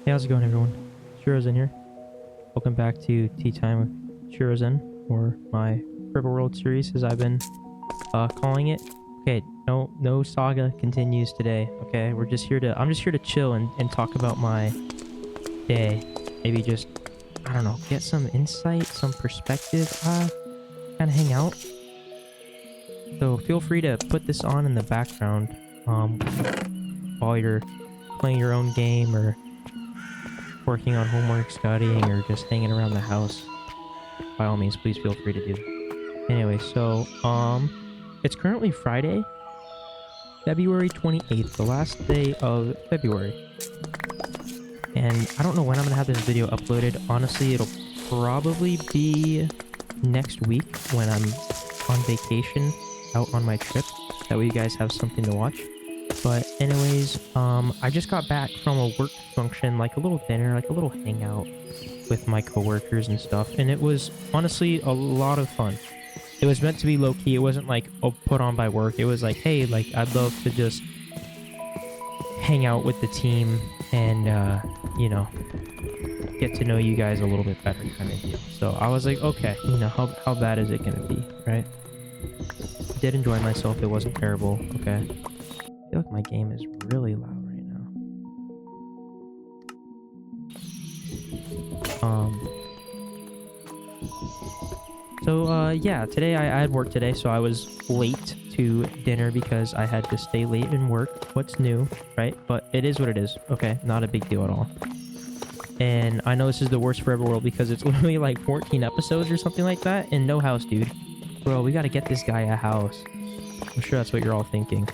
Hey, how's it going, everyone? Shuirozen here. Welcome back to Tea Time with Shuirozen, or my River World series, as I've been calling it. Okay, no saga continues today. Okay, I'm just here to chill and talk about my day. Maybe just, I don't know, get some insight, some perspective, kind of hang out. So feel free to put this on in the background, while you're playing your own game or working on homework, studying, or just hanging around the house. By all means, please feel free to do that. Anyway, so it's currently Friday, February 28th, the last day of February. And I don't know when I'm gonna have this video uploaded. Honestly, it'll probably be next week when I'm on vacation out on my trip. That way you guys have something to watch. But anyways, I just got back from a work function, like a little dinner, like a little hangout with my coworkers and stuff, and it was honestly a lot of fun. It was meant to be low-key. It wasn't like, oh, put on by work. It was like, hey, like, I'd love to just hang out with the team and, you know, get to know you guys a little bit better kind of deal. So I was like, okay, you know, how bad is it gonna be, right? Did enjoy myself. It wasn't terrible, okay? I feel like my game is really loud right now. Yeah, today I had work today, so I was late to dinner because I had to stay late and work. What's new, right? But it is what it is, okay? Not a big deal at all. And I know this is the worst for Everworld because it's literally like 14 episodes or something like that, and no house, dude. Bro, we gotta get this guy a house. I'm sure that's what you're all thinking.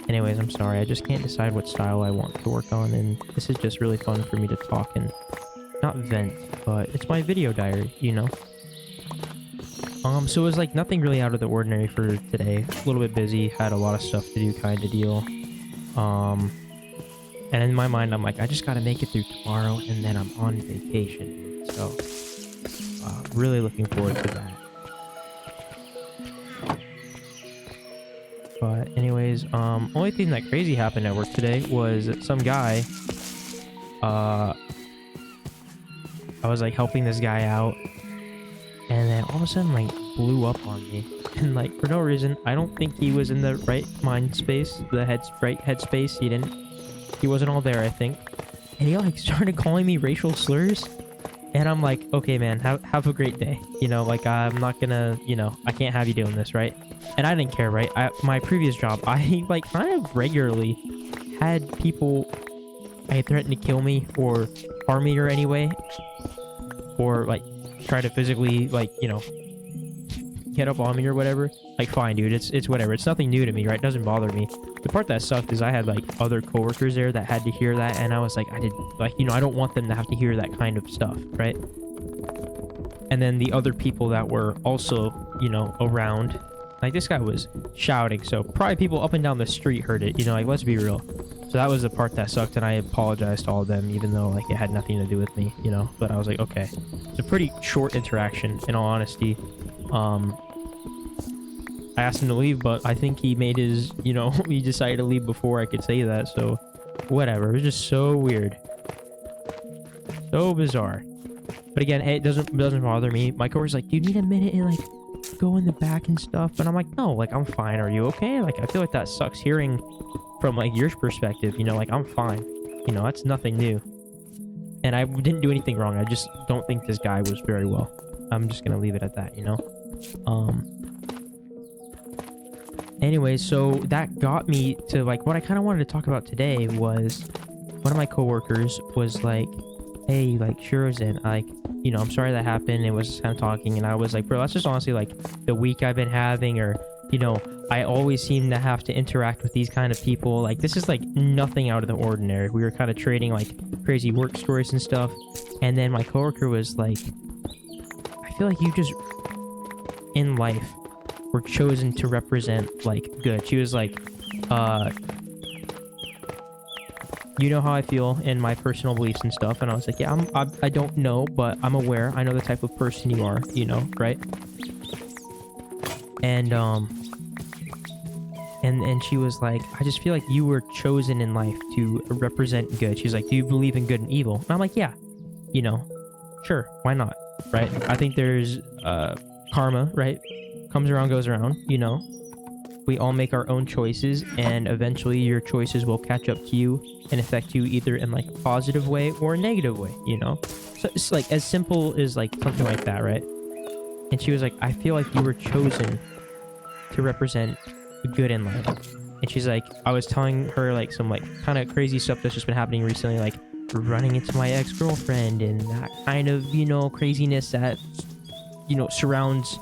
Anyways, I'm sorry. I just can't decide what style I want to work on, and this is just really fun for me to talk and not vent, but it's my video diary, you know? So it was like nothing really out of the ordinary for today. A little bit busy, had a lot of stuff to do kind of deal. And in my mind, I'm like, I just gotta make it through tomorrow, and then I'm on vacation. So, really looking forward to that. But anyways, only thing that crazy happened at work today was some guy, I was like helping this guy out, and then all of a sudden like blew up on me, and like for no reason. I don't think he was in the right mind space, the right headspace. He wasn't all there, I think. And he like started calling me racial slurs. And I'm like, okay, man, have a great day. You know, like, I'm not gonna, you know, I can't have you doing this, right? And I didn't care, right? My previous job, I, like, kind of regularly had people threaten to kill me or harm me or anyway. Or, like, try to physically, like, you know, get up on me or whatever. Like, fine, dude, it's whatever. It's nothing new to me, right? It doesn't bother me. The part that sucked is I had, like, other coworkers there that had to hear that, and I was like, you know, I don't want them to have to hear that kind of stuff, right? And then the other people that were also, you know, around, like, this guy was shouting, so probably people up and down the street heard it, you know, like, let's be real. So that was the part that sucked, and I apologized to all of them, even though, like, it had nothing to do with me, you know? But I was like, okay. It's a pretty short interaction, in all honesty. I asked him to leave, but I think he made his, you know, he decided to leave before I could say that, so whatever. It was just so weird. So bizarre. But again, hey, it doesn't bother me. My coworker's like, do you need a minute and, like, go in the back and stuff? And I'm like, no, like, I'm fine. Are you okay? Like, I feel like that sucks hearing from, like, your perspective, you know, like, I'm fine. You know, that's nothing new. And I didn't do anything wrong. I just don't think this guy was very well. I'm just gonna leave it at that, you know? Anyway, so that got me to, like, what I kind of wanted to talk about today was one of my coworkers was like, hey, like, Shuirozen, like, you know, I'm sorry that happened. It was kind of talking, and I was like, bro, that's just honestly, like, the week I've been having, or, you know, I always seem to have to interact with these kind of people. Like, this is, like, nothing out of the ordinary. We were kind of trading, like, crazy work stories and stuff, and then my coworker was like, I feel like you just, in life, were chosen to represent, like, good. She was like, you know how I feel in my personal beliefs and stuff. And I was like, yeah, I don't know, but I'm aware. I know the type of person you are, you know, right? And And she was like, I just feel like you were chosen in life to represent good. She's like, do you believe in good and evil? And I'm like, yeah, you know, sure, why not, right? I think there's karma, right? Comes around, goes around, you know. We all make our own choices, and eventually your choices will catch up to you and affect you either in like a positive way or a negative way, you know. So it's like as simple as like something like that, right? And she was like, I feel like you were chosen to represent good in life. And she's like, I was telling her like some like kind of crazy stuff that's just been happening recently, like running into my ex-girlfriend and that kind of, you know, craziness that, you know, surrounds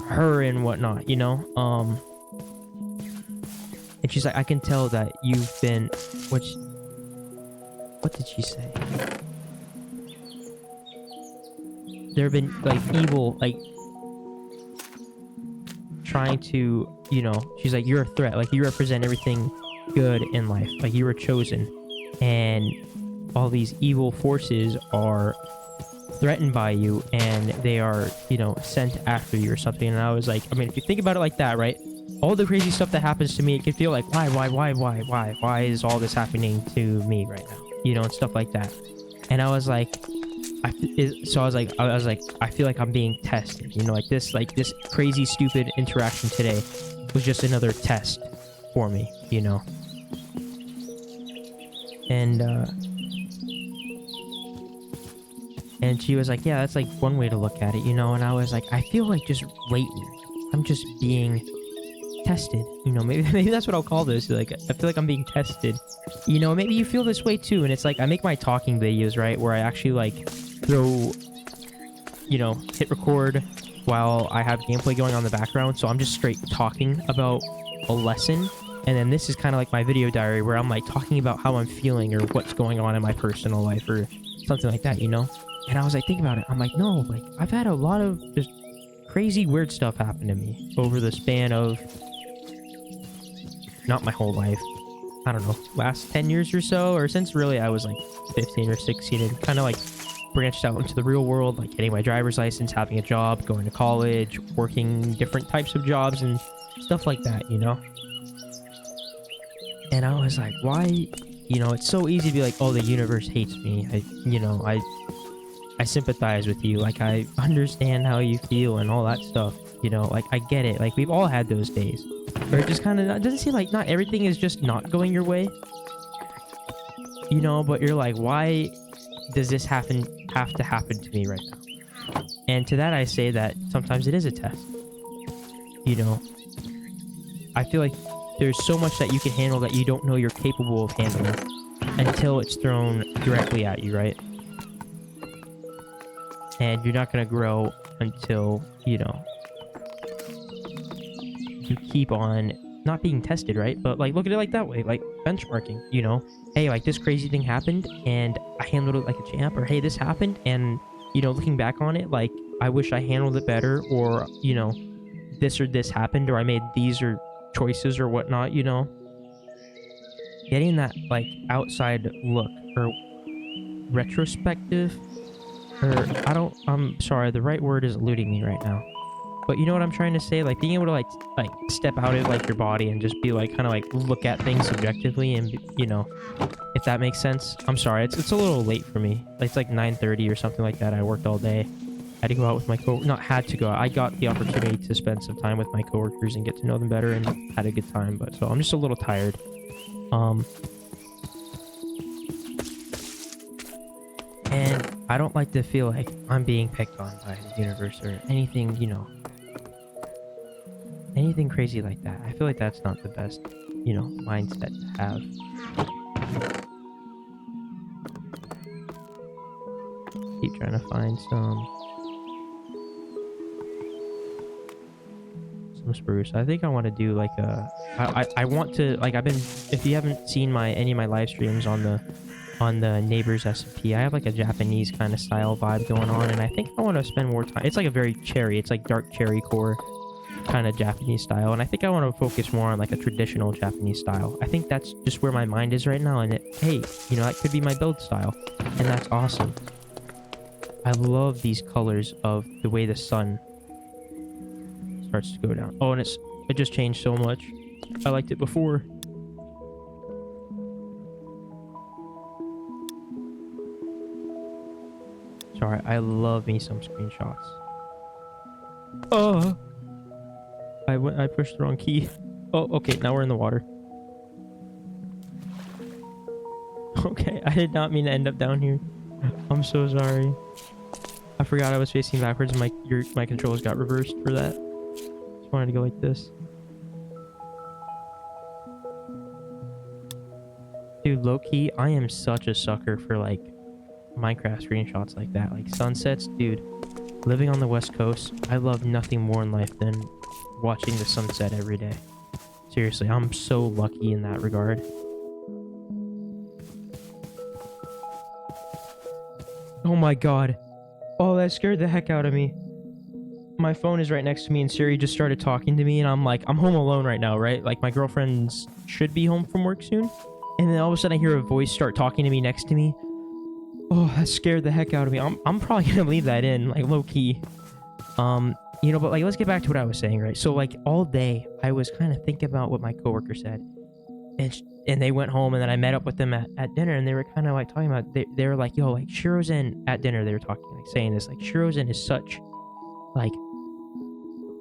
her and whatnot, you know. And she's like, I can tell that you've been, what did she say? There have been like evil, like trying to, you know, she's like, you're a threat, like you represent everything good in life, like you were chosen, and all these evil forces are threatened by you, and they are, you know, sent after you or something. And I was like, I mean, if you think about it like that, right, all the crazy stuff that happens to me, it can feel like, why is all this happening to me right now, you know, and stuff like that. And I was like, so I was like, I feel like I'm being tested, you know, like this crazy, stupid interaction today was just another test for me, you know. And she was like, yeah, that's like one way to look at it, you know. And I was like, I feel like just lately, I'm just being tested, you know. Maybe that's what I'll call this. Like, I feel like I'm being tested, you know. Maybe you feel this way too. And it's like, I make my talking videos, right, where I actually like throw, you know, hit record while I have gameplay going on in the background. So I'm just straight talking about a lesson. And then this is kind of like my video diary where I'm like talking about how I'm feeling or what's going on in my personal life or something like that, you know. And I was like, thinking about it, I'm like, no, like I've had a lot of just crazy weird stuff happen to me over the span of not my whole life, I don't know, last 10 years or so, or since really I was like 15 or 16, and kind of like branched out into the real world, like getting my driver's license, having a job, going to college, working different types of jobs and stuff like that, you know. And I was like, why, you know, it's so easy to be like, oh, the universe hates me, I sympathize with you, like I understand how you feel and all that stuff, you know, like I get it, like we've all had those days where it just kind of doesn't seem like not everything is just not going your way, you know, but you're like, why does this have to happen to me right now? And to that I say that sometimes it is a test, you know. I feel like there's so much that you can handle that you don't know you're capable of handling until it's thrown directly at you, right? And you're not going to grow until, you know, you keep on not being tested, right? But like, look at it like that way, like benchmarking, you know. Hey, like this crazy thing happened and I handled it like a champ, or hey, this happened and, you know, looking back on it, like I wish I handled it better, or, you know, this or this happened, or I made these or choices or whatnot, you know. Getting that like outside look or retrospective, or I'm sorry, the right word is eluding me right now, but you know what I'm trying to say, like being able to like step out of like your body and just be like kind of like look at things subjectively, and you know, if that makes sense. I'm sorry, it's a little late for me, like it's like 9:30 or something like that. I worked all day, had to go out with my not had to go out, I got the opportunity to spend some time with my coworkers and get to know them better, and had a good time, but so I'm just a little tired. And I don't like to feel like I'm being picked on by the universe or anything, you know, anything crazy like that. I feel like that's not the best, you know, mindset to have. Keep trying to find some spruce. I think I want to do like I want to, like, I've been, if you haven't seen any of my live streams on the neighbors SMP, I have like a Japanese kind of style vibe going on, and I think I want to spend more time. It's like a very cherry, it's like dark cherry core kind of Japanese style, and I think I want to focus more on like a traditional Japanese style. I think that's just where my mind is right now, and hey, you know, that could be my build style, and that's awesome. I love these colors of the way the sun starts to go down. Oh, and It just changed so much. I liked it before. Sorry, I love me some screenshots. Oh! I pushed the wrong key. Oh, okay, now we're in the water. Okay, I did not mean to end up down here. I'm so sorry. I forgot I was facing backwards and my controls got reversed for that. Just wanted to go like this. Dude, low-key, I am such a sucker for, like, Minecraft screenshots like that. Like, sunsets, dude. Living on the West Coast, I love nothing more in life than watching the sunset every day. Seriously, I'm so lucky in that regard. Oh my god. Oh, that scared the heck out of me. My phone is right next to me and Siri just started talking to me and I'm like, I'm home alone right now, right? Like, my girlfriend's should be home from work soon. And then all of a sudden I hear a voice start talking to me next to me. Oh, that scared the heck out of me. I'm probably gonna leave that in, like, low-key. You know, but, like, let's get back to what I was saying, right? So, like, all day, I was kind of thinking about what my coworker said. And they went home, and then I met up with them at dinner, and they were kind of, like, talking about... They were like, yo, like, Shuirozen... At dinner, they were talking, like, saying this, like, Shuirozen is such, like,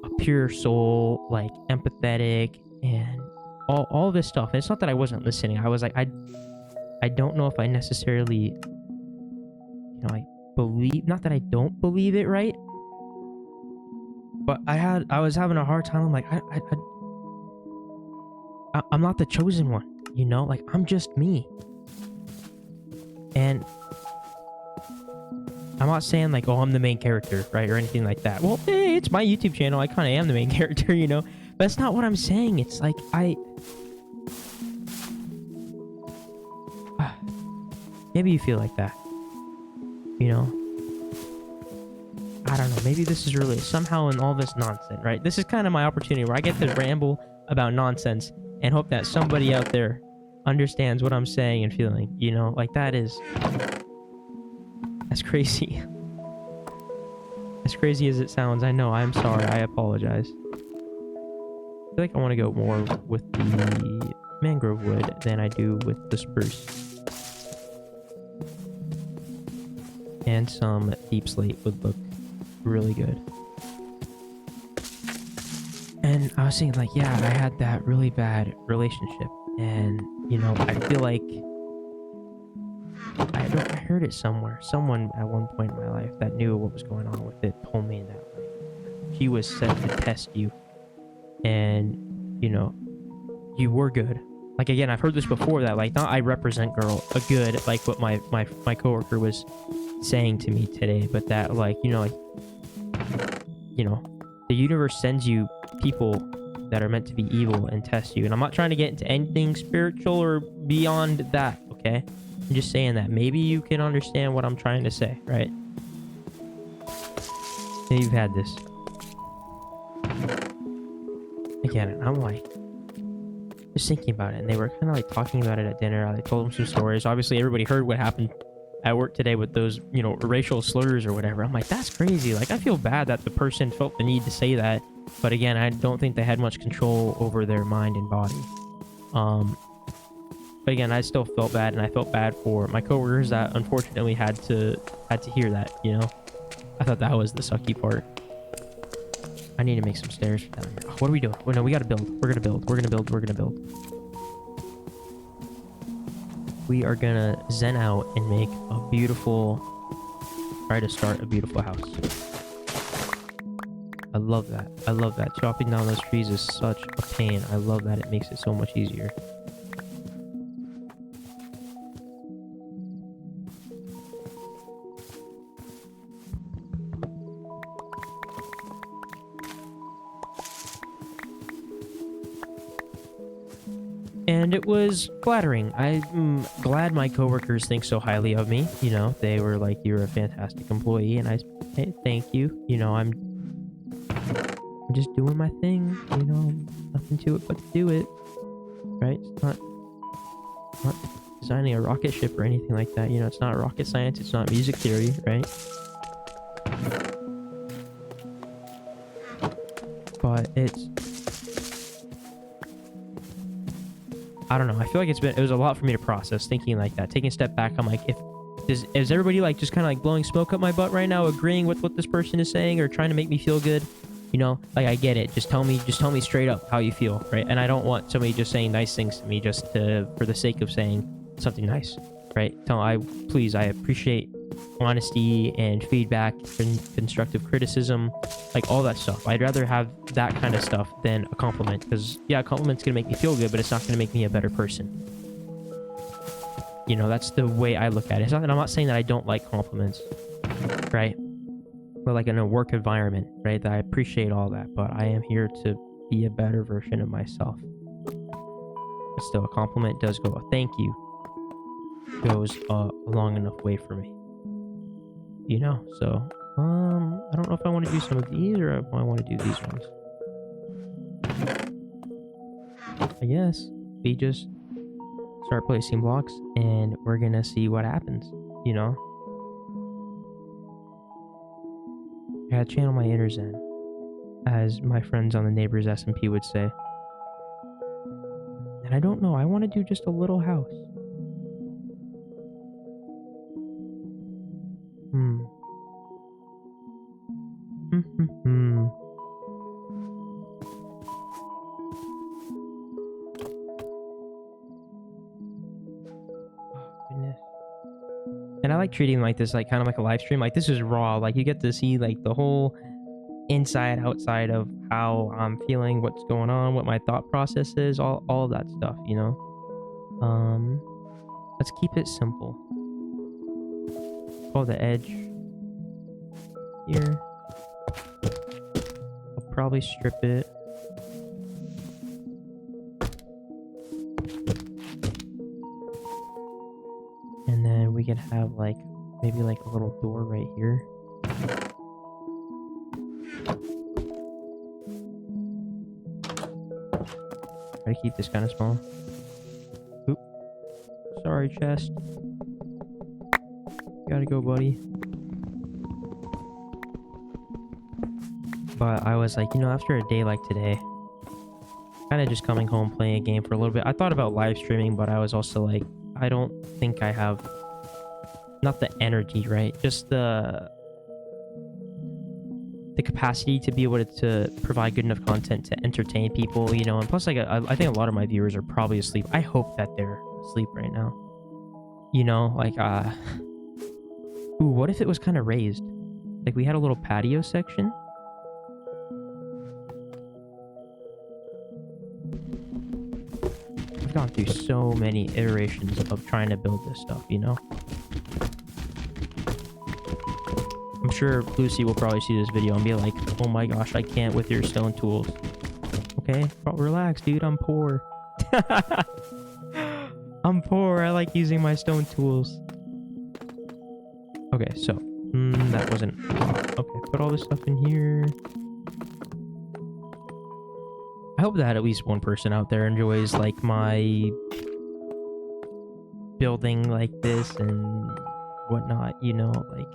a pure soul, like, empathetic, and all this stuff. And it's not that I wasn't listening. I was like, I don't know if I necessarily... You know, I believe, not that I don't believe it, right? But I was having a hard time. I'm like, I'm not the chosen one, you know? Like, I'm just me. And I'm not saying, like, oh, I'm the main character, right? Or anything like that. Well, hey, it's my YouTube channel. I kind of am the main character, you know? But that's not what I'm saying. It's like, maybe you feel like that. You know, I don't know. Maybe this is really somehow in all this nonsense, right? This is kind of my opportunity where I get to ramble about nonsense and hope that somebody out there understands what I'm saying and feeling. You know, like that's crazy. As crazy as it sounds, I know. I'm sorry. I apologize. I feel like I want to go more with the mangrove wood than I do with the spruce. And some deep slate would look really good. And I was saying, like, yeah, I had that really bad relationship. And, you know, I feel like... I heard it somewhere. Someone at one point in my life that knew what was going on with it told me that, like, she was set to test you. And, you know, you were good. Like, again, I've heard this before, that, like, not I represent girl, a good, like what my coworker was saying to me today, but that, like, you know, the universe sends you people that are meant to be evil and test you. And I'm not trying to get into anything spiritual or beyond that, okay? I'm just saying that maybe you can understand what I'm trying to say, right? Maybe you've had this. Again, I'm like, just thinking about it, and they were kind of like talking about it at dinner. I told them some stories. Obviously, everybody heard what happened at work today with those, you know, racial slurs or whatever. I'm like, that's crazy. Like, I feel bad that the person felt the need to say that. But again, I don't think they had much control over their mind and body. But again, I still felt bad, and I felt bad for my coworkers that unfortunately had to hear that, you know? I thought that was the sucky part. I need to make some stairs for down here. Oh, what are we doing? Oh, no, we gotta build. We're gonna build. We're gonna build. We're gonna build. We are gonna zen out and make a beautiful... Try to start a beautiful house. I love that. I love that. Chopping down those trees is such a pain. I love that. It makes it so much easier. And it was flattering. I'm glad my coworkers think so highly of me. You know, they were like, you're a fantastic employee. And I, hey, thank you. You know, I'm just doing my thing. You know, nothing to it but to do it. Right? It's not designing a rocket ship or anything like that. You know, it's not rocket science. It's not music theory, right? But it's I don't know. I feel like it was a lot for me to process thinking like that. Taking a step back, I'm like, is everybody like just kind of like blowing smoke up my butt right now, agreeing with what this person is saying or trying to make me feel good? You know, like I get it. Just tell me straight up how you feel, right? And I don't want somebody just saying nice things to me just for the sake of saying something nice, right? Please, I appreciate honesty and feedback and constructive criticism, like all that stuff. I'd rather have that kind of stuff than a compliment, because yeah, a compliment's gonna make me feel good, but it's not gonna make me a better person. You know, that's the way I look at it. It's not that I'm not saying that I don't like compliments, right? But like in a work environment, right? That I appreciate all that, but I am here to be a better version of myself. But still, a compliment does go, a thank you goes a long enough way for me. You know, so I don't know if I want to do some of these or if I want to do these ones. I guess we just start placing blocks and we're gonna see what happens, you know. I gotta channel my inner zen, as my friends on the Neighbors SMP would say. And I don't know, I want to do just a little house. And I like treating like this, like kind of like a live stream. Like this is raw. Like you get to see like the whole inside, outside of how I'm feeling, what's going on, what my thought process is, all of that stuff, you know. Let's keep it simple. Call the edge here. I'll probably strip it. And then we can have like maybe like a little door right here. Try to keep this kind of small. Oop. Sorry, chest. Gotta go, buddy. But I was like, you know, after a day like today, kind of just coming home, playing a game for a little bit. I thought about live streaming, but I was also like, I don't think I have, not the energy, right? Just the capacity to be able to provide good enough content to entertain people, you know. And plus, like, I think a lot of my viewers are probably asleep. I hope that they're asleep right now. You know, like, ooh, what if it was kind of raised? Like, we had a little patio section. I've gone through so many iterations of trying to build this stuff, you know? I'm sure Lucy will probably see this video and be like, oh my gosh, I can't with your stone tools. Okay, relax, dude, I'm poor. I'm poor, I like using my stone tools. Okay, so, that wasn't... Okay, put all this stuff in here. I hope that at least one person out there enjoys, like, my building like this and whatnot, you know, like...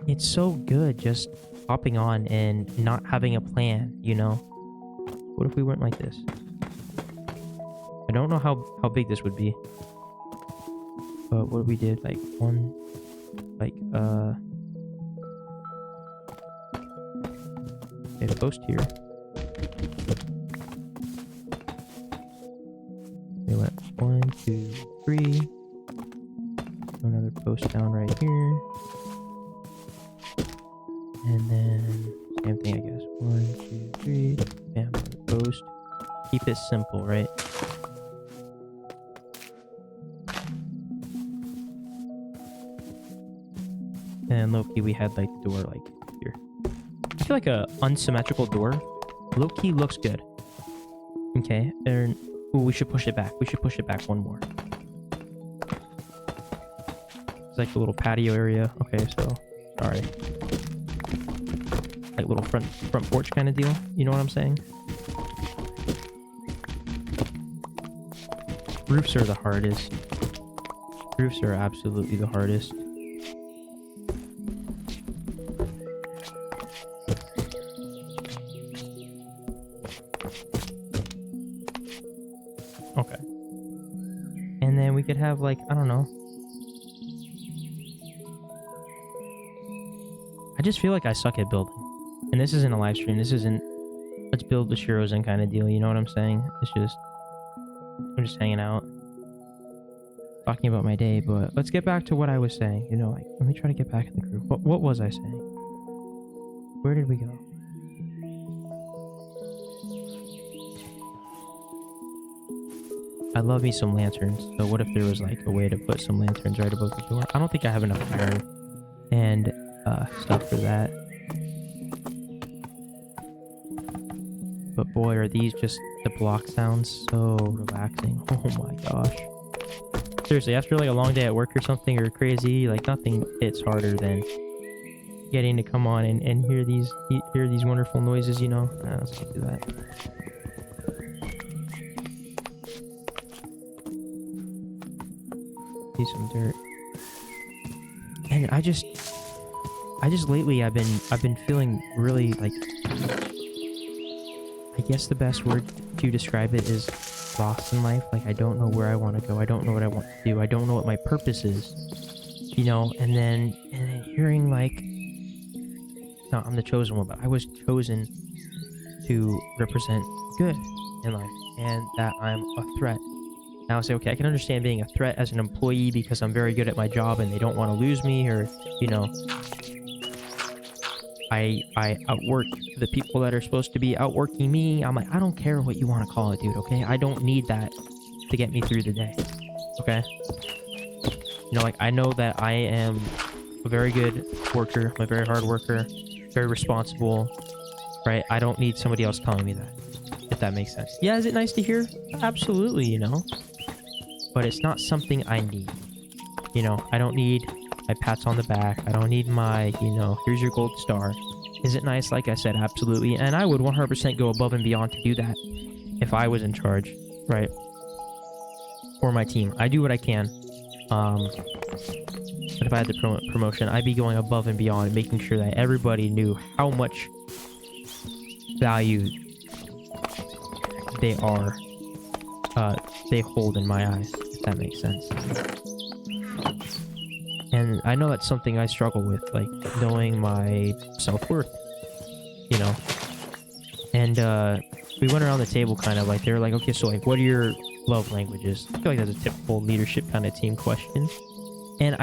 It's so good just hopping on and not having a plan, you know? What if we weren't like this? I don't know how big this would be. But what we did, like, one... Like, okay, post here. We went 1, 2, 3. Another post down right here. And then, same thing, I guess. 1, 2, 3. Bam, another post. Keep it simple, right? And low-key, we had, like, the door, like, here. I feel like a unsymmetrical door, low-key looks good. Okay, and... Ooh, we should push it back. We should push it back one more. It's like a little patio area. Okay, so... Sorry. Like little front porch kind of deal. You know what I'm saying? Roofs are the hardest. Roofs are absolutely the hardest. then we could have like, I don't know. I just feel like I suck at building. And this isn't a live stream. This isn't let's build the Shuirozen kind of deal. You know what I'm saying? It's just, I'm just hanging out, talking about my day. But let's get back to what I was saying. You know, like, let me try to get back in the group. What was I saying? Where did we go? I love me some lanterns. So what if there was like a way to put some lanterns right above the door? I don't think I have enough iron and stuff for that. But boy, are these just, the block sounds so relaxing. Oh my gosh. Seriously, after like a long day at work or something, or crazy, like nothing hits harder than getting to come on and hear these wonderful noises, you know? Let's do that. See some dirt. And I just lately I've been feeling really like, I guess the best word to describe it is lost in life. Like, I don't know where I want to go. I don't know what I want to do. I don't know what my purpose is, you know? And then hearing like, no, I'm the chosen one, but I was chosen to represent good in life, and that I'm a threat. Now I say, okay, I can understand being a threat as an employee because I'm very good at my job and they don't want to lose me, or, you know, I outwork the people that are supposed to be outworking me. I'm like, I don't care what you want to call it, dude, okay? I don't need that to get me through the day, okay? You know, like, I know that I am a very good worker. I'm a very hard worker, very responsible, right? I don't need somebody else telling me that, if that makes sense. Yeah, is it nice to hear? Absolutely, you know? But it's not something I need. You know, I don't need my pats on the back. I don't need my, you know, here's your gold star. Is it nice? Like I said, absolutely. And I would 100% go above and beyond to do that if I was in charge, right? For my team. I do what I can. But if I had the promotion, I'd be going above and beyond, making sure that everybody knew how much value they hold in my eyes, if that makes sense. And I know that's something I struggle with, like knowing my self-worth, you know. And we went around the table kind of like, they were like, okay, so like, what are your love languages? I feel like that's a typical leadership kind of team question. And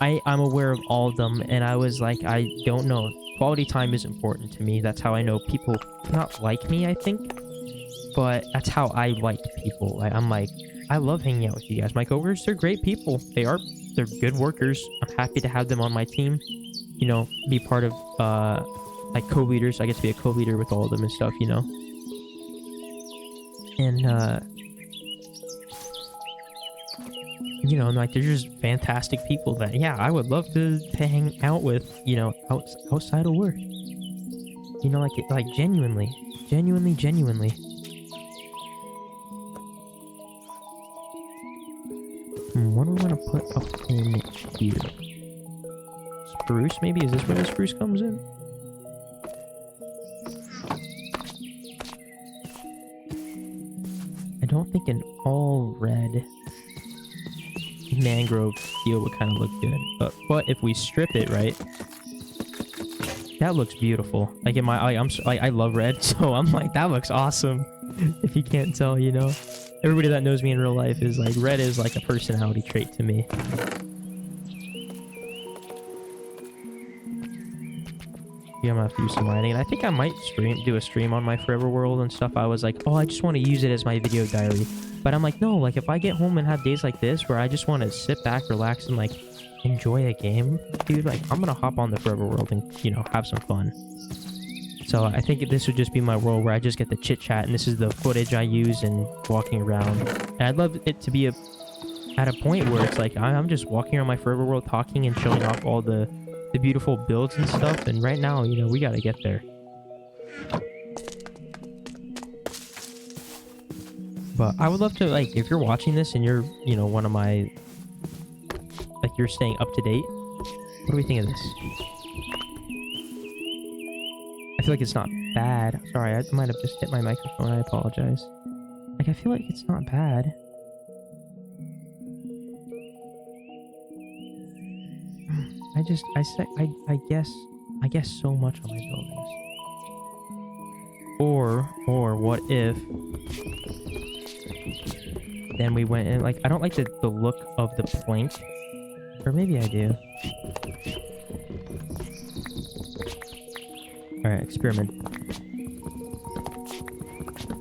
I'm aware of all of them, and I was like, I don't know. Quality time is important to me. That's how I know people not like me, I think. But that's how I like people. I'm like, I love hanging out with you guys. My coworkers, they're great people. They're good workers. I'm happy to have them on my team. You know, be part of like co-leaders. I get to be a co-leader with all of them and stuff, you know. And you know, like, they're just fantastic people that, yeah, I would love to hang out with, you know, outside of work. You know, like genuinely. What do we want to put up in here? Spruce, maybe? Is this where the spruce comes in? I don't think an all red mangrove steel would kind of look good, but if we strip it, right, that looks beautiful. Like, in my I love red, so I'm like, that looks awesome. If you can't tell, you know, everybody that knows me in real life is like, red is like a personality trait to me. Yeah, I'm gonna have to do some mining, and I think I might do a stream on my Forever World and stuff. I was like, oh, I just want to use it as my video diary. But I'm like, no, like, if I get home and have days like this where I just want to sit back, relax, and like enjoy a game, dude, like, I'm gonna hop on the Forever World and, you know, have some fun. So I think this would just be my world where I just get the chit chat, and this is the footage I use and walking around. And I'd love it to be at a point where it's like I'm just walking around my Forever World, talking and showing off all the beautiful builds and stuff. And right now, you know, we gotta get there. But I would love to, like, if you're watching this and you're, you know, one of my, like, you're staying up to date, what do we think of this? I feel like it's not bad. Sorry, I might have just hit my microphone. I apologize. Like, I feel like it's not bad. I guess so much on my buildings. Or what if then we went in, like, I don't like the look of the plank. Or maybe I do. Alright, experiment.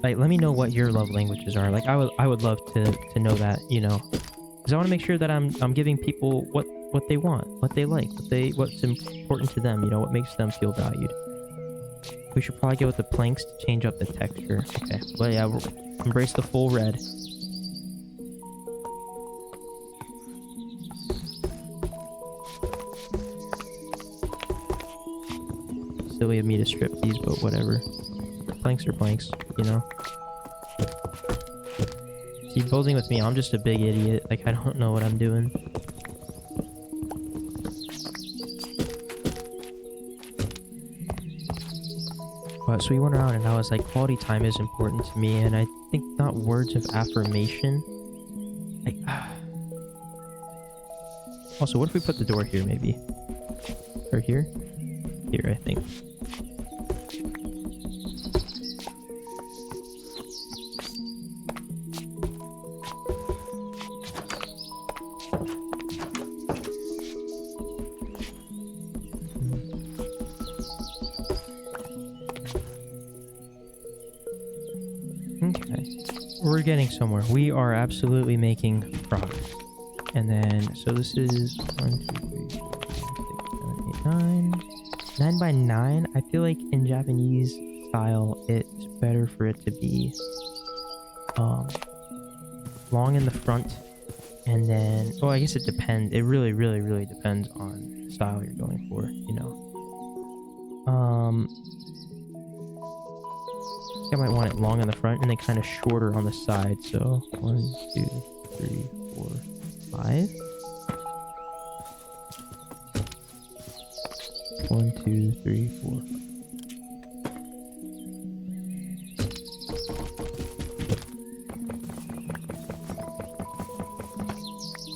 Like, let me know what your love languages are. Like, I would love to know that, you know. Because I want to make sure that I'm giving people what they want, what they like, what's important to them, you know, what makes them feel valued. We should probably go with the planks to change up the texture. Okay, well, yeah, embrace the full red. Silly of me to strip these, but whatever. Planks are planks, you know. See, building with me, I'm just a big idiot. Like, I don't know what I'm doing. But so we went around and I was like, quality time is important to me, and I think not words of affirmation. Like, also, what if we put the door here, maybe? Or here? Here, I think. We're getting somewhere. We are absolutely making progress. And then, so this is 1, 2, 3, 4, 5, 6, 7, 8, 9. 9 by 9. I feel like in Japanese style, it's better for it to be long in the front. And then, oh, I guess it depends. It really, really, really depends on the style you're going for, you know. I might want it long on the front and then kind of shorter on the side. So 1, 2, 3, 4, 5. 1, 2, 3, 4.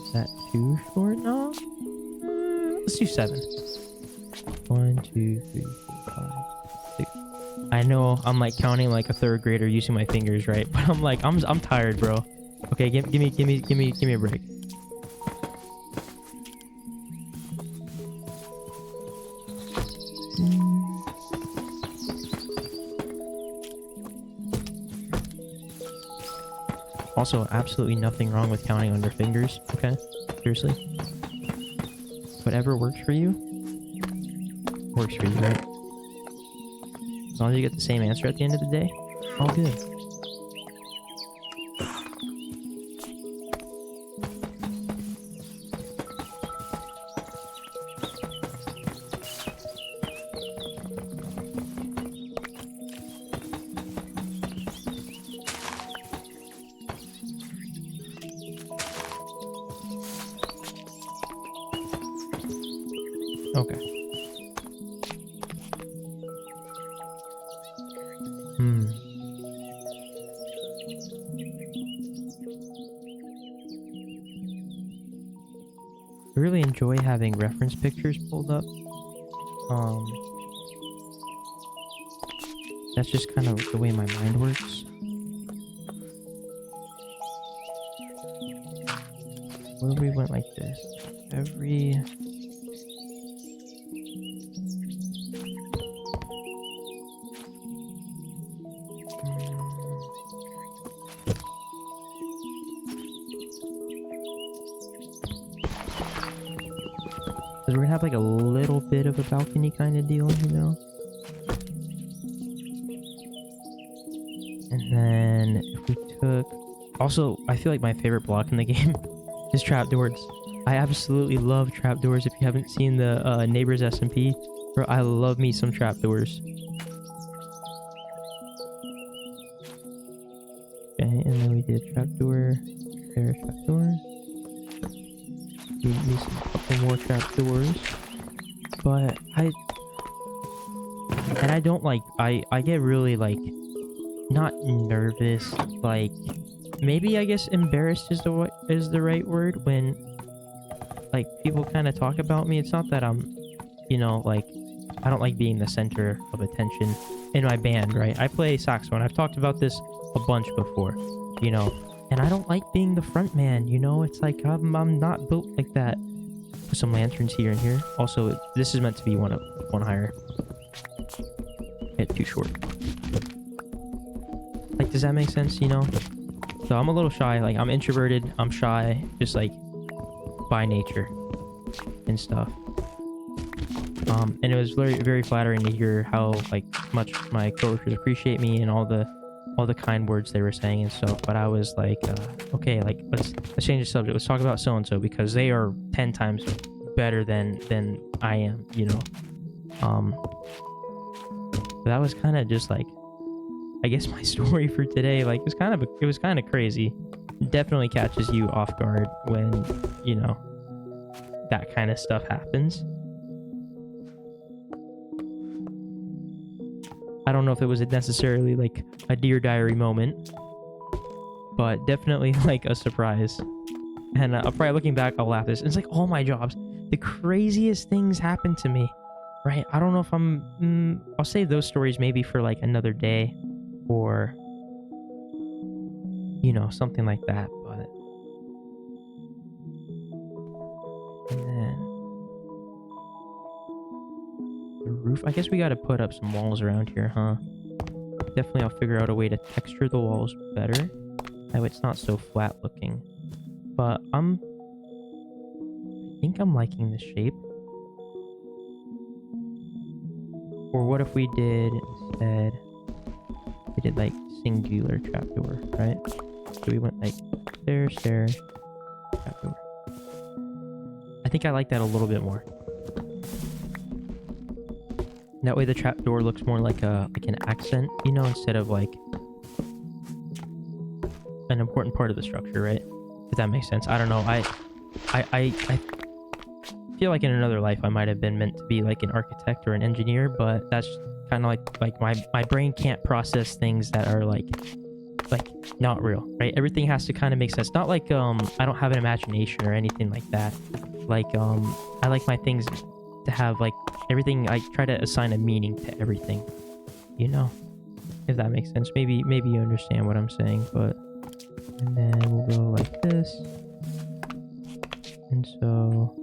Is that too short now? Let's do 7. 1, 2, 3, 4, 5. I know I'm like counting like a third grader using my fingers, right? But I'm like, I'm tired, bro. Okay, give me a break. Also, absolutely nothing wrong with counting on your fingers, okay? Seriously. Whatever works for you, right? As long as you get the same answer at the end of the day, all good. Okay. I really enjoy having reference pictures pulled up. That's just kind of the way my mind works. What if we went like this? Every... Because we're gonna have like a little bit of a balcony kind of deal, you know? And then if we took... Also, I feel like my favorite block in the game is trapdoors. I absolutely love trapdoors. If you haven't seen the Neighbors SMP, bro, I love me some trapdoors. Okay, and then we did trapdoor, there, trapdoor. We need a couple more trapdoors. But I don't like, I get really like, not nervous, like, maybe I guess embarrassed is the right word when like people kind of talk about me. It's not that I'm, you know, like I don't like being the center of attention in my band, right? I play saxophone. I've talked about this a bunch before, you know, and I don't like being the front man, you know? It's like I'm not built like that. Put some lanterns here and here. Also, this is meant to be one higher. Hit too short. Like, does that make sense, you know? So I'm a little shy. Like, I'm introverted. I'm shy, just like by nature and stuff. And it was very, very flattering to hear how like much my coworkers appreciate me and all the kind words they were saying and stuff. But I was like, okay, like let's change the subject. Let's talk about so and so because they are 10 times better than I am, you know. That was kind of just like, I guess my story for today. Like it was kind of crazy. It definitely catches you off guard when, you know, that kind of stuff happens. I don't know if it was necessarily like a Dear Diary moment, but definitely like a surprise. And I'll probably looking back, I'll laugh this. It's like all my jobs, the craziest things happen to me, right? I don't know if I'll save those stories maybe for like another day or, you know, something like that. But, and then the roof, I guess we got to put up some walls around here, huh? Definitely I'll figure out a way to texture the walls better. That way it's not so flat looking. But I think I'm liking the shape. Or what if we did instead, we did like singular trapdoor, right? So we went like stair, stair, trapdoor. I think I like that a little bit more. That way the trapdoor looks more like an accent, you know, instead of like an important part of the structure, right? If that makes sense. I don't know. I feel like in another life I might have been meant to be like an architect or an engineer, but that's kind of like my brain can't process things that are like not real, right? Everything has to kind of make sense. Not like I don't have an imagination or anything like that. Like I like my things to have like everything. I try to assign a meaning to everything, you know, if that makes sense. Maybe you understand what I'm saying. But and then we'll go like this, and so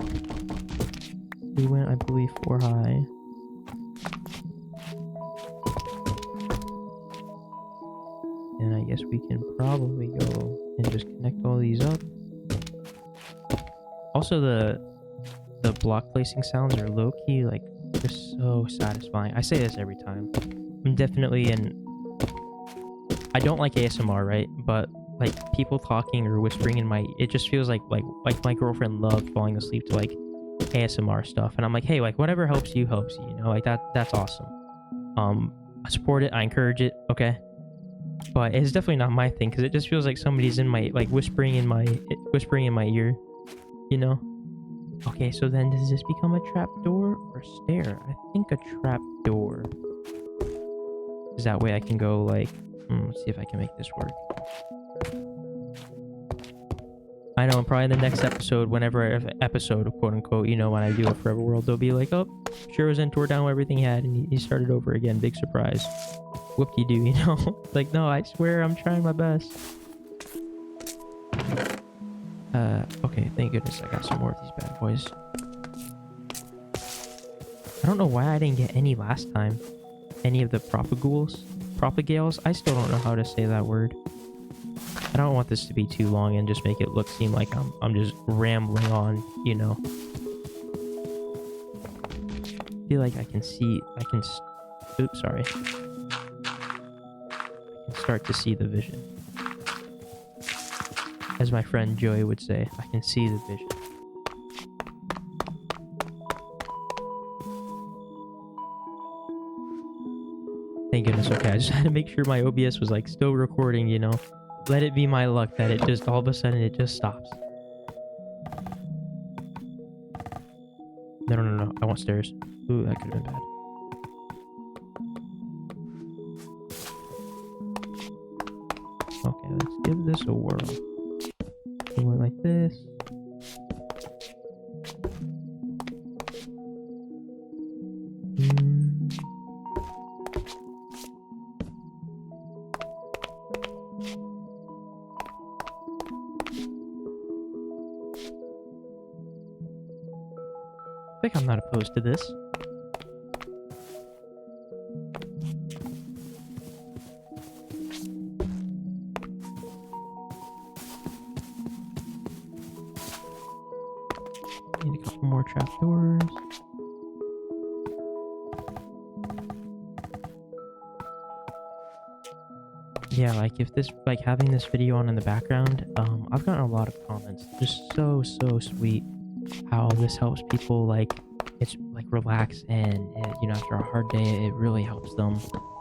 we went, I believe, 4 high. And I guess we can probably go and just connect all these up. Also, the block placing sounds are low-key, like, they're so satisfying. I say this every time. I'm definitely I don't like ASMR, right? But, like, people talking or whispering in my... It just feels like my girlfriend loved falling asleep to, like, ASMR stuff. And I'm like, hey, like, whatever helps you, you know? Like, that's awesome. I support it. I encourage it, okay? But it's definitely not my thing, because it just feels like somebody's in my, like, whispering in my ear, you know? Okay, so then does this become a trap door or stair? I think a trap door. Is that way I can go, like, let's see if I can make this work. I know, probably the next episode, episode, quote unquote, you know, when I do a Forever World, they'll be like, oh, Shuirozen tore down everything he had and he started over again. Big surprise. Whoop-de-doo, you know? Like, no, I swear I'm trying my best. Okay, thank goodness I got some more of these bad boys. I don't know why I didn't get any last time. Any of the propagales? I still don't know how to say that word. I don't want this to be too long and just make it seem like I'm just rambling on, you know. I feel like I can oops, sorry. I can start to see the vision. As my friend Joey would say, I can see the vision. Thank goodness, okay, I just had to make sure my OBS was like still recording, you know. Let it be my luck that it just all of a sudden it just stops. No, I want stairs. Ooh, that could have been bad. Okay, let's give this a whirl. We went like this. think I'm not opposed to this. Need a couple more trapdoors. Yeah, like if this, like having this video on in the background, I've gotten a lot of comments. Just so sweet how this helps people, like, it's like relax and you know, after a hard day, it really helps them,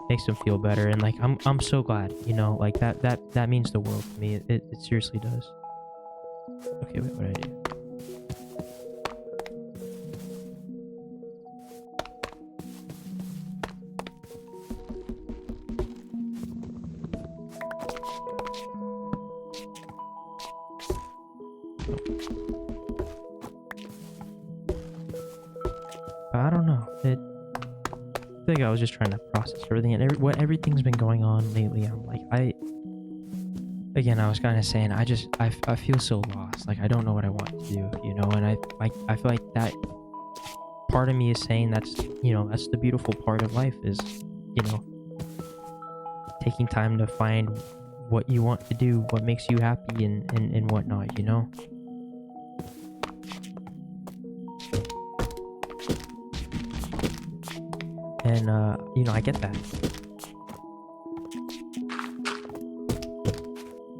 makes them feel better. And like, I'm so glad, you know, like that means the world to me. It seriously does. Okay, wait, what did I do? I don't know. I think I was just trying to process everything, and what everything's been going on lately. I'm like, again, I was kind of saying, I feel so lost. Like I don't know what I want to do, you know. And I feel like that part of me is saying that's, you know, that's the beautiful part of life is, you know, taking time to find what you want to do, what makes you happy, and whatnot, you know. And, you know, I get that.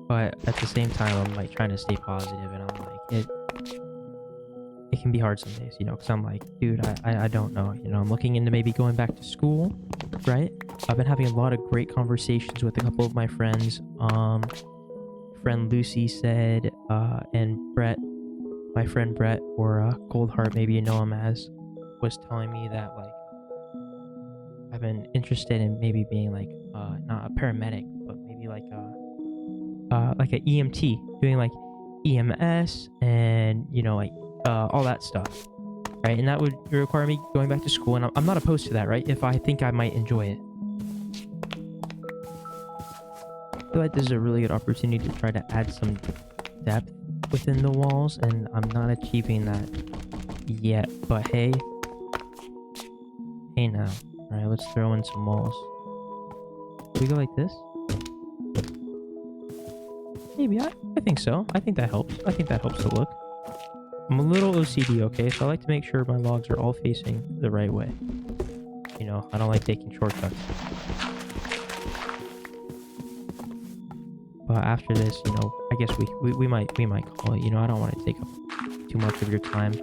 But at the same time, I'm like trying to stay positive, and I'm like, it can be hard some days, you know, because I'm like, dude, I don't know, you know, I'm looking into maybe going back to school, right? I've been having a lot of great conversations with a couple of my friends. Friend Lucy said, and Brett, my friend Brett, or Coldheart, maybe you know him as, was telling me that, like, I've been interested in maybe being like not a paramedic, but maybe like a EMT, doing like EMS and, you know, like all that stuff, right? And that would require me going back to school, and I'm not opposed to that, right? If I think I might enjoy it. I feel like this is a really good opportunity to try to add some depth within the walls, and I'm not achieving that yet, but hey now. All right, let's throw in some walls. Do we go like this? Maybe. I think so. I think that helps. I think that helps the look. I'm a little OCD, okay? So I like to make sure my logs are all facing the right way. You know, I don't like taking shortcuts. But after this, you know, I guess we might call it. You know, I don't want to take up too much of your time.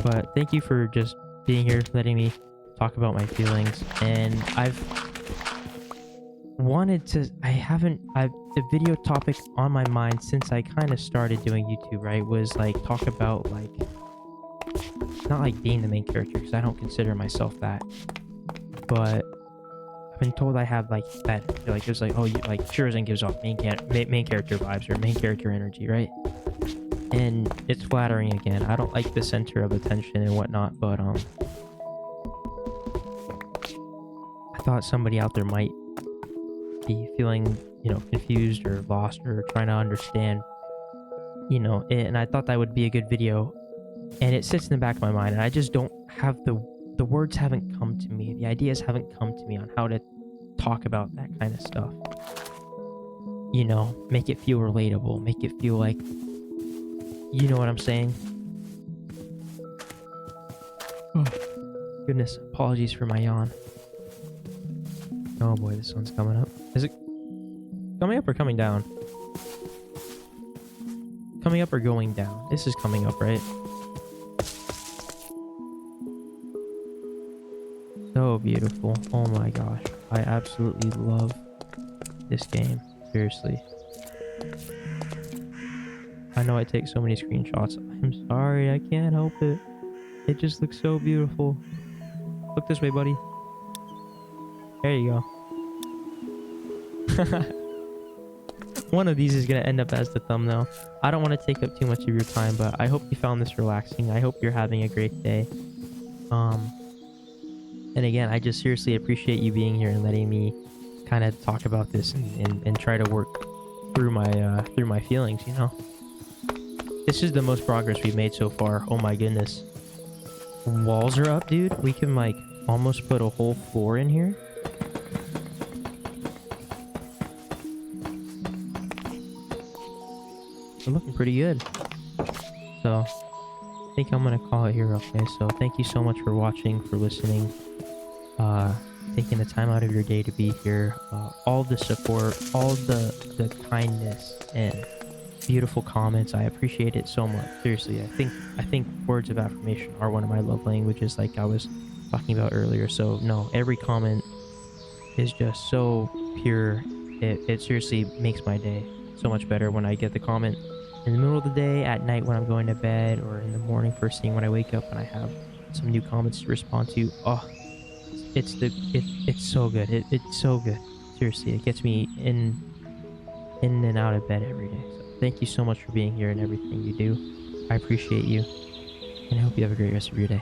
But thank you for just being here, letting me talk about my feelings. And I've wanted to, the video topic on my mind since I kind of started doing YouTube, right, was like talk about, like, not like being the main character, because I don't consider myself that, but I've been told I have like that, like there's like, oh, you, like Shuirozen gives off main character vibes or main character energy, right? And it's flattering again. I don't like the center of attention and whatnot, but I thought somebody out there might be feeling, you know, confused or lost or trying to understand, you know, and I thought that would be a good video. And it sits in the back of my mind, and I just don't have the words haven't come to me. The ideas haven't come to me on how to talk about that kind of stuff. You know, make it feel relatable, make it feel like, you know what I'm saying? Oh, goodness, apologies for my yawn. Oh boy, this one's coming up. Is it coming up or coming down? Coming up or going down? This is coming up, right? So beautiful. Oh my gosh. I absolutely love this game. Seriously. I know I take so many screenshots. I'm sorry, I can't help it. It just looks so beautiful. Look this way, buddy. There you go. One of these is going to end up as the thumbnail. I don't want to take up too much of your time, but I hope you found this relaxing. I hope you're having a great day. And again, I just seriously appreciate you being here and letting me kind of talk about this and try to work through my feelings, you know. This is the most progress we've made so far. Oh my goodness. Walls are up, dude. We can like almost put a whole floor in here. We're looking pretty good. So I think I'm gonna call it here. Okay, so thank you so much for watching, for listening, taking the time out of your day to be here, all the support, all the kindness and beautiful comments. I appreciate it so much. Seriously, I think words of affirmation are one of my love languages, like I was talking about earlier. So no, every comment is just so pure. It seriously makes my day so much better when I get the comment in the middle of the day, at night when I'm going to bed, or in the morning first thing when I wake up and I have some new comments to respond to. Oh, it's so good. It's so good. Seriously, it gets me in and out of bed every day. So thank you so much for being here and everything you do. I appreciate you, and I hope you have a great rest of your day.